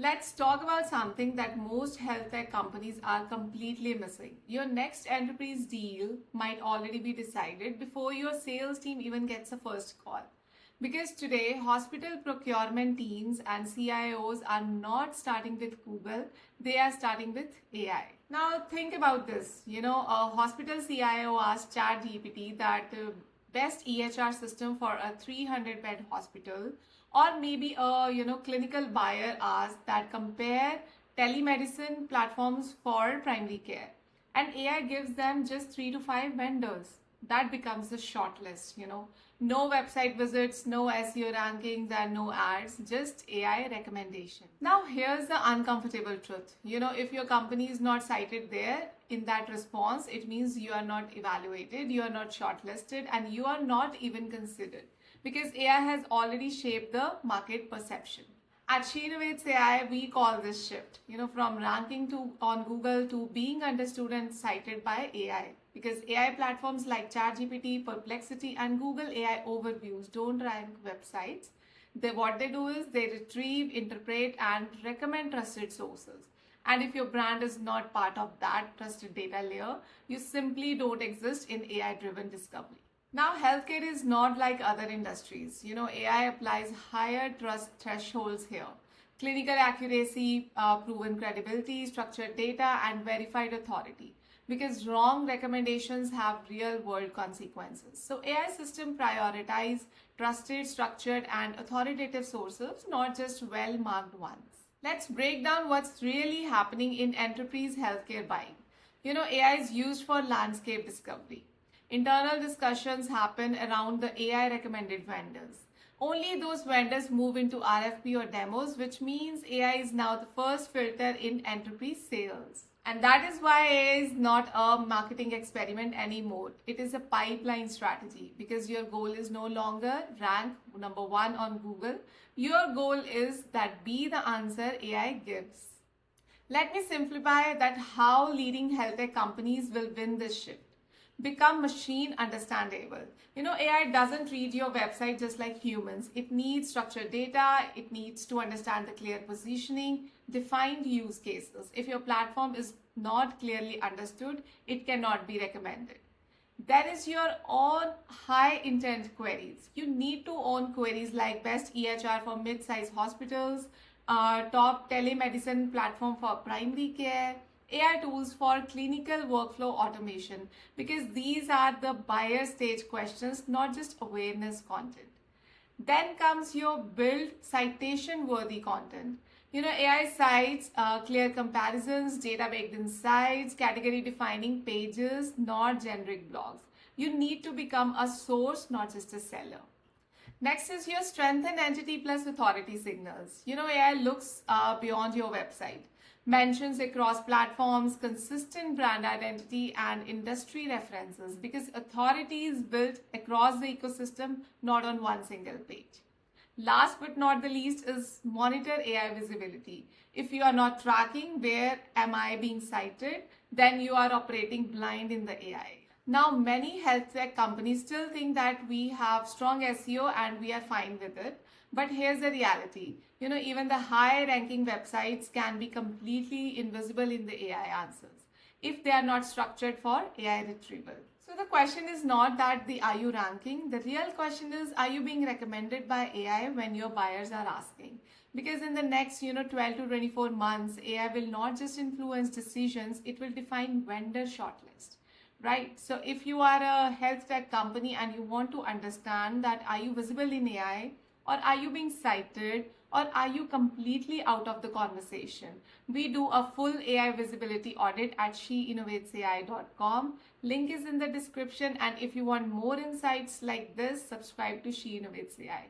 Let's talk about something that most health tech companies are completely missing. Your next enterprise deal might already be decided before your sales team even gets a first call. Because today, hospital procurement teams and CIOs are not starting with Google, they are starting with AI. Now, think about this. A hospital CIO asked ChatGPT that best EHR system for a 300-bed hospital, or maybe a clinical buyer asked that compare telemedicine platforms for primary care, and AI gives them just 3 to 5 vendors. That becomes the shortlist. No website visits, no SEO rankings, and no ads, just AI recommendation. Now here's the uncomfortable truth. If your company is not cited there in that response, it means you are not evaluated, you are not shortlisted, and you are not even considered, because AI has already shaped the market perception. At SheInnovates.ai, we call this shift, from ranking on Google to being understood and cited by AI. Because AI platforms like ChatGPT, Perplexity, and Google AI Overviews don't rank websites. What they do is they retrieve, interpret, and recommend trusted sources. And if your brand is not part of that trusted data layer, you simply don't exist in AI-driven discovery. Now, healthcare is not like other industries. AI applies higher trust thresholds here. Clinical accuracy, proven credibility, structured data, and verified authority. Because wrong recommendations have real-world consequences. So AI systems prioritize trusted, structured, and authoritative sources, not just well-marked ones. Let's break down what's really happening in enterprise healthcare buying. AI is used for landscape discovery. Internal discussions happen around the AI recommended vendors. Only those vendors move into RFP or demos, which means AI is now the first filter in enterprise sales. And that is why AI is not a marketing experiment anymore. It is a pipeline strategy, because your goal is no longer rank number 1 on Google. Your goal is that be the answer AI gives. Let me simplify that how leading health tech companies will win this shift. Become machine understandable. AI doesn't read your website just like humans. It needs structured data. It needs to understand the clear positioning, defined use cases. If your platform is not clearly understood, it cannot be recommended. There is your own high intent queries. You need to own queries like best EHR for mid-sized hospitals, top telemedicine platform for primary care, AI tools for clinical workflow automation, because these are the buyer stage questions, not just awareness content. Then comes your build citation worthy content. AI sites, clear comparisons, data baked insights, category defining pages, not generic blogs. You need to become a source, not just a seller. Next is your strengthen entity plus authority signals. AI looks beyond your website. Mentions across platforms, consistent brand identity, and industry references, because authority is built across the ecosystem, not on one single page. Last but not the least is monitor AI visibility. If you are not tracking where am I being cited, then you are operating blind in the AI. Now, many health tech companies still think that we have strong SEO and we are fine with it. But here's the reality. Even the high-ranking websites can be completely invisible in the AI answers if they are not structured for AI retrieval. So the question is not that are you ranking? The real question is, are you being recommended by AI when your buyers are asking? Because in the next 12 to 24 months, AI will not just influence decisions, it will define vendor shortlist. Right? So if you are a health tech company and you want to understand that are you visible in AI, or are you being cited, or are you completely out of the conversation? We do a full AI visibility audit at HeInnovates.ai.com. Link is in the description, and if you want more insights like this, subscribe to HeInnovates.ai.